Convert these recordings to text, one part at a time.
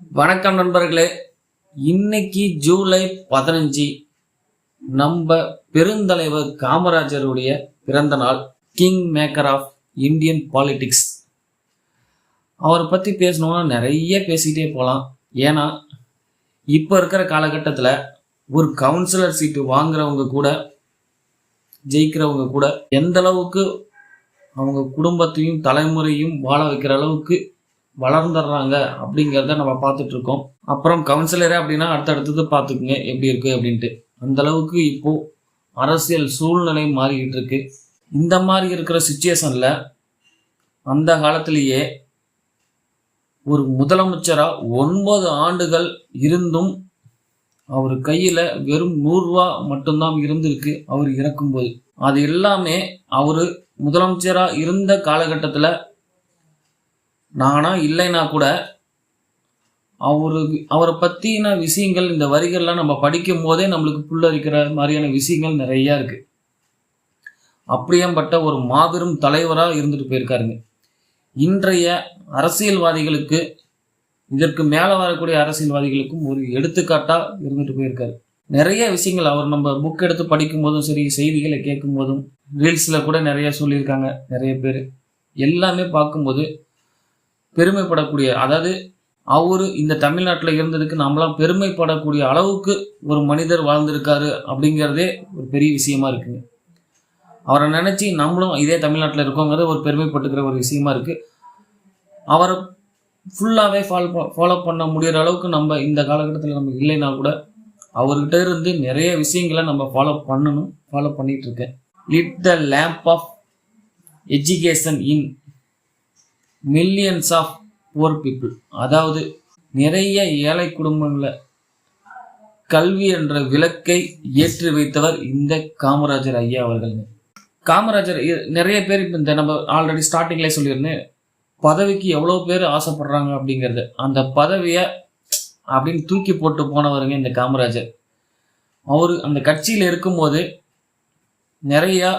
வணக்கம் நண்பர்களே. இன்னைக்கு ஜூலை 15 நம்ம பெருந்தலைவர் காமராஜருடைய பிறந்த நாள். King maker of Indian politics. அவரை பற்றி பேசணும்னா நிறைய பேசிக்கிட்டே போகலாம். ஏன்னா இப்போ இருக்கிற காலகட்டத்தில் ஒரு கவுன்சிலர் சீட்டு வாங்குறவங்க கூட ஜெயிக்கிறவங்க கூட எந்த அளவுக்கு அவங்க குடும்பத்தையும் தலைமுறையும் வாழ வைக்கிற அளவுக்கு வளர்ந்துடுறாங்க அப்படிங்கிறத நம்ம பார்த்துட்டு இருக்கோம். அப்புறம் கவுன்சிலரே அப்படின்னா அடுத்தடுத்தது பார்த்துக்குங்க எப்படி இருக்கு அப்படின்ட்டு. அந்த அளவுக்கு இப்போ அரசியல் சூழ்நிலை மாறிக்கிட்டு இருக்கு. இந்த மாதிரி இருக்கிற சுச்சுவேஷன்ல அந்த காலத்திலேயே ஒரு முதலமைச்சரா 9 ஆண்டுகள் இருந்தும் அவர் கையில வெறும் 100 ரூபா மட்டும்தான் இருந்திருக்கு. அவர் இறக்கும்போது அது எல்லாமே அவரு முதலமைச்சரா இருந்த காலகட்டத்துல நானா இல்லைன்னா கூட அவரை பற்றின விஷயங்கள் இந்த வரிகள்லாம் நம்ம படிக்கும் போதே நம்மளுக்கு புல்லரிக்கிற மாதிரியான விஷயங்கள் நிறையா இருக்கு. அப்படியேப்பட்ட ஒரு மாபெரும் தலைவராக இருந்துட்டு போயிருக்காருங்க. இன்றைய அரசியல்வாதிகளுக்கு, இதற்கு மேலே வரக்கூடிய அரசியல்வாதிகளுக்கும் ஒரு எடுத்துக்காட்டாக இருந்துட்டு போயிருக்காரு. நிறைய விஷயங்கள் அவர் நம்ம புக் எடுத்து படிக்கும் போதும் சரி, செய்திகளை கேட்கும் போதும், ரீல்ஸில் கூட நிறைய சொல்லியிருக்காங்க நிறைய பேர். எல்லாமே பார்க்கும்போது பெருமைப்படக்கூடிய, அதாவது அவரு இந்த தமிழ்நாட்டில் இருந்ததுக்கு நம்மளாம் பெருமைப்படக்கூடிய அளவுக்கு ஒரு மனிதர் வாழ்ந்திருக்காரு அப்படிங்கிறதே ஒரு பெரிய விஷயமா இருக்குங்க. அவரை நினைச்சு நம்மளும் இதே தமிழ்நாட்டில் இருக்கோங்கிறது ஒரு பெருமைப்பட்டுக்கிற ஒரு விஷயமா இருக்கு. அவரை ஃபுல்லாகவே ஃபாலோ பண்ண முடிகிற அளவுக்கு நம்ம இந்த காலகட்டத்தில் நம்ம இல்லைன்னா கூட அவர்கிட்ட இருந்து நிறைய விஷயங்களை நம்ம ஃபாலோ பண்ணிட்டு இருக்கேன். Lit the lamp of education in millions of poor people. அதாவது நிறைய ஏழை குடும்பங்களை கல்வி என்ற விளக்கை ஏற்றி வைத்தவர் இந்த காமராஜர் ஐயா அவர்கள். காமராஜர் நிறைய பேர் இப்போ இந்த நம்ம ஆல்ரெடி ஸ்டார்டிங்லேயே சொல்லியிருந்தேன், பதவிக்கு எவ்வளோ பேர் ஆசைப்படுறாங்க அப்படிங்கிறது. அந்த பதவியை அப்படின்னு தூக்கி போட்டு போனவருங்க இந்த காமராஜர். அவர் அந்த கட்சியில் இருக்கும்போது நிறையா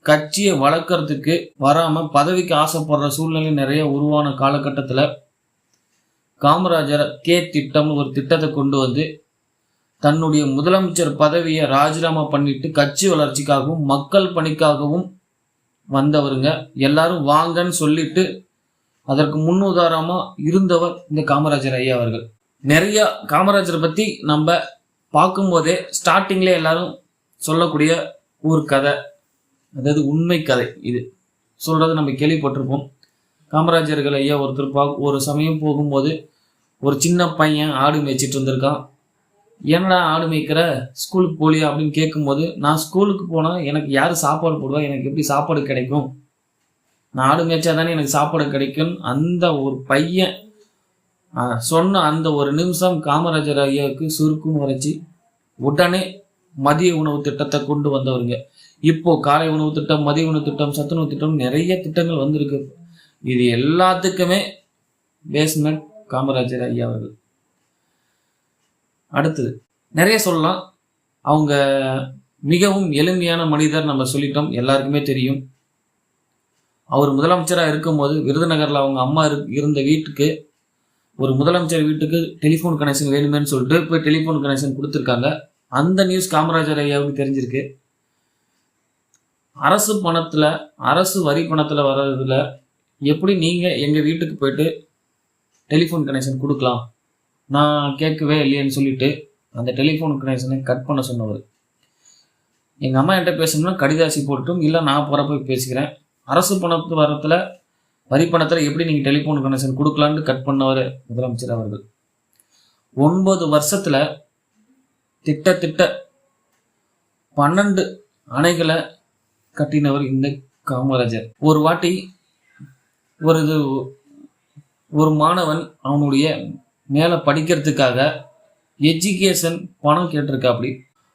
கட்சியை வளர்க்கறதுக்கு வராம பதவிக்கு ஆசைப்படுற சூழ்நிலை நிறைய உருவான காலகட்டத்தில் காமராஜர் திட்டம்னு ஒரு திட்டத்தை கொண்டு வந்து தன்னுடைய முதலமைச்சர் பதவியை ராஜினாமா பண்ணிட்டு கட்சி வளர்ச்சிக்காகவும் மக்கள் பணிக்காகவும் வந்தவருங்க. எல்லாரும் வாங்கன்னு சொல்லிட்டு அதற்கு முன்னுதாரணமா இருந்தவர் இந்த காமராஜர் ஐயா அவர்கள். நிறைய காமராஜரை பத்தி நம்ம பார்க்கும்போதே ஸ்டார்டிங்ல எல்லாரும் சொல்லக்கூடிய ஒரு கதை, அதாவது உண்மை கதை. இது சொல்றது நம்ம கேள்விப்பட்டிருப்போம். காமராஜர்கள் ஐயா ஒருத்தர் ஒரு சமயம் போகும்போது ஒரு சின்ன பையன் ஆடு மேய்ச்சிட்டு இருந்திருக்கான். என்னடா ஆடு மேய்க்கிற, ஸ்கூலுக்கு போலியா அப்படின்னு கேட்கும்போது, நான் ஸ்கூலுக்கு போனால் எனக்கு யார் சாப்பாடு போடுவா, எனக்கு எப்படி சாப்பாடு கிடைக்கும், நான் ஆடு மேய்ச்சா தானே எனக்கு சாப்பாடு கிடைக்கும். அந்த ஒரு பையன் சொன்ன அந்த ஒரு நிமிஷம் காமராஜர் ஐயாவுக்கு சுருக்குன்னு வரைச்சி உடனே மதிய உணவு திட்டத்தை கொண்டு வந்தவருங்க. இப்போ காலை உணவு திட்டம், மதிய உணவு திட்டம், சத்துணவு திட்டம், நிறைய திட்டங்கள் வந்திருக்கு. இது எல்லாத்துக்குமே பேஸ்மெண்ட் காமராஜர் ஐயா அவர்கள். அடுத்தது நிறைய சொல்லலாம். அவங்க மிகவும் எளிமையான மனிதர் நம்ம சொல்லிட்டோம், எல்லாருக்குமே தெரியும். அவர் முதலமைச்சராக இருக்கும்போது விருதுநகரில் அவங்க அம்மா இருந்த வீட்டுக்கு, ஒரு முதலமைச்சர் வீட்டுக்கு டெலிஃபோன் கனெக்ஷன் வேணுமேன்னு சொல்லிட்டு போய் டெலிஃபோன் கனெக்ஷன் கொடுத்துருக்காங்க. அந்த நியூஸ் காமராஜர் ஐயாவுக்கு தெரிஞ்சிருக்கு. அரசு பணத்தில், அரசு வரி பணத்தில் வர்றதுல எப்படி நீங்கள் எங்கள் வீட்டுக்கு போயிட்டு டெலிஃபோன் கனெக்ஷன் கொடுக்கலாம், நான் கேட்கவே இல்லையேன்னு சொல்லிட்டு அந்த டெலிஃபோன் கனெக்ஷனை கட் பண்ண சொன்னவர். எங்கள் அம்மா என்கிட்ட பேசணும்னா கடிதாசி போட்டும், இல்லை நான் போகிறப்ப பேசிக்கிறேன், அரசு பணத்து வரத்தில் வரி பணத்தில் எப்படி நீங்கள் டெலிஃபோன் கனெக்ஷன் கொடுக்கலான்னு கட் பண்ணவர் முதலமைச்சர் அவர்கள். 9 வருஷத்தில் திட்ட 12 அணைகளை கட்டினவர் இந்த காமராஜர். ஒரு வாட்டி ஒரு மாணவன் அவனுடைய மேலே படிக்கிறதுக்காக எஜுகேஷன் பணம் கேட்டிருக்காப்படி.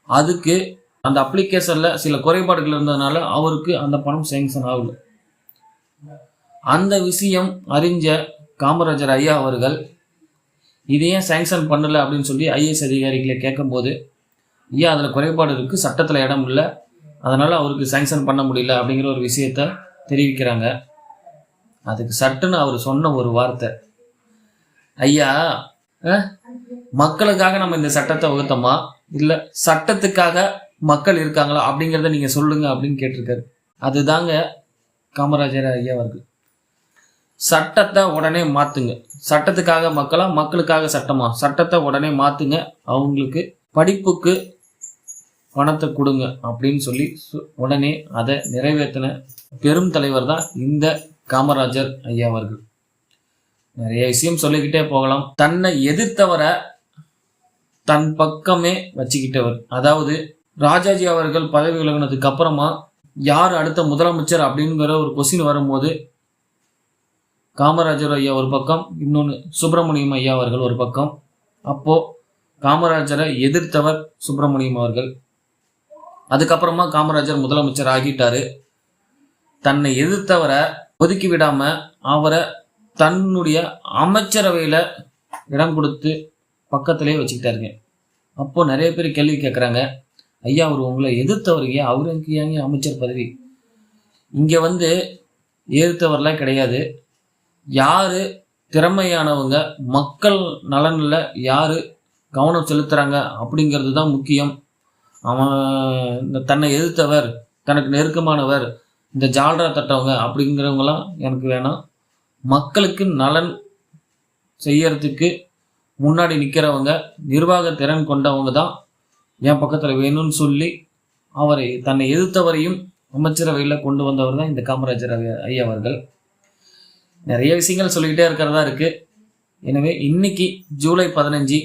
அதுக்கு அந்த அப்ளிகேஷன்ல சில குறைபாடுகள் இருந்ததுனால அவருக்கு அந்த பணம் சேங்ஷன் ஆகல. அந்த விஷயம் அறிஞ்ச காமராஜர் ஐயா அவர்கள் இதை ஏன் சேங்ஷன் பண்ணல அப்படின்னு சொல்லி ஐஏஎஸ் அதிகாரிகளை கேட்கும்போது, ஐயா அதில் குறைபாடு இருக்குது, சட்டத்தில் இடம் இல்லை, அதனால் அவருக்கு சேங்ஷன் பண்ண முடியல அப்படிங்கிற ஒரு விஷயத்த தெரிவிக்கிறாங்க. அதுக்கு சட்டுன்னு அவர் சொன்ன ஒரு வார்த்தை, ஐயா மக்களுக்காக நம்ம இந்த சட்டத்தை வகுத்தோமா இல்லை சட்டத்துக்காக மக்கள் இருக்காங்களா அப்படிங்கிறத நீங்க சொல்லுங்க அப்படின்னு கேட்டிருக்காரு. அதுதாங்க காமராஜர் ஐயா அவர்கள். சட்டத்தை உடனே மாத்துங்க. சட்டத்துக்காக மக்களா, மக்களுக்காக சட்டமா? சட்டத்தை உடனே மாத்துங்க, அவங்களுக்கு படிப்புக்கு பணத்தை கொடுங்க அப்படின்னு சொல்லி உடனே அதை நிறைவேற்றின பெரும் தலைவர் தான் இந்த காமராஜர் ஐயா அவர்கள். நிறைய விஷயம் சொல்லிக்கிட்டே போகலாம். தன்னை எதிர்த்தவரை தன் பக்கமே வச்சுக்கிட்டவர். அதாவது ராஜாஜி அவர்கள் பதவி விலகினதுக்கு அப்புறமா யார் அடுத்த முதலமைச்சர் அப்படிங்கிற ஒரு கொஸ்டின் வரும்போது காமராஜர் ஐயா ஒரு பக்கம், இன்னொன்று சுப்பிரமணியம் ஐயா அவர்கள் ஒரு பக்கம். அப்போ காமராஜரை எதிர்த்தவர் சுப்பிரமணியம் அவர்கள். அதுக்கப்புறமா காமராஜர் முதலமைச்சர் ஆகிட்டாரு. தன்னை எதிர்த்தவரை ஒதுக்கி விடாம அவரை தன்னுடைய அமைச்சரவையில இடம் கொடுத்து பக்கத்திலே வச்சுக்கிட்டாருங்க. அப்போ நிறைய பேர் கேள்வி கேட்குறாங்க, ஐயா அவர் உங்களை எதிர்த்தவருங்க, அவருக்கு ஏங்க அமைச்சர் பதவி? இங்க எதிர்த்தவர்லாம் கிடையாது. யாரு திறமையானவங்க, மக்கள் நலனில் யாரு கவனம் செலுத்துறாங்க அப்படிங்கிறது தான் முக்கியம். அவன் தன்னை எதிர்த்தவர், தனக்கு நெருக்கமானவர், இந்த ஜால்ரா தட்டவங்க அப்படிங்கிறவங்களாம் எனக்கு வேணாம். மக்களுக்கு நலன் செய்யறதுக்கு முன்னாடி நிற்கிறவங்க, நிர்வாக திறன் கொண்டவங்க தான் என் பக்கத்தில் வேணும்னு சொல்லி அவரை தன்னை எதிர்த்தவரையும் அமைச்சரவையில் கொண்டு வந்தவர் தான் இந்த காமராஜர் ஐயா அவர்கள். நிறைய விஷயங்கள் சொல்லிக்கிட்டே இருக்கிறதா இருக்கு. எனவே இன்னைக்கு ஜூலை 15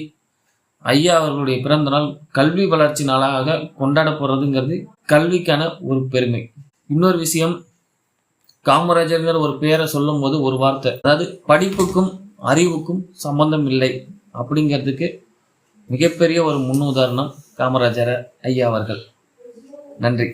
ஐயா அவர்களுடைய பிறந்த நாள், கல்வி வளர்ச்சி நாளாக கொண்டாட போறதுங்கிறது கல்விக்கான ஒரு பெருமை. இன்னொரு விஷயம், காமராஜர்ங்கிற ஒரு பெயரை சொல்லும் போது ஒரு வார்த்தை, அதாவது படிப்புக்கும் அறிவுக்கும் சம்பந்தம் இல்லை அப்படிங்கிறதுக்கு மிகப்பெரிய ஒரு முன்னுதாரணம் காமராஜர் ஐயா அவர்கள். நன்றி.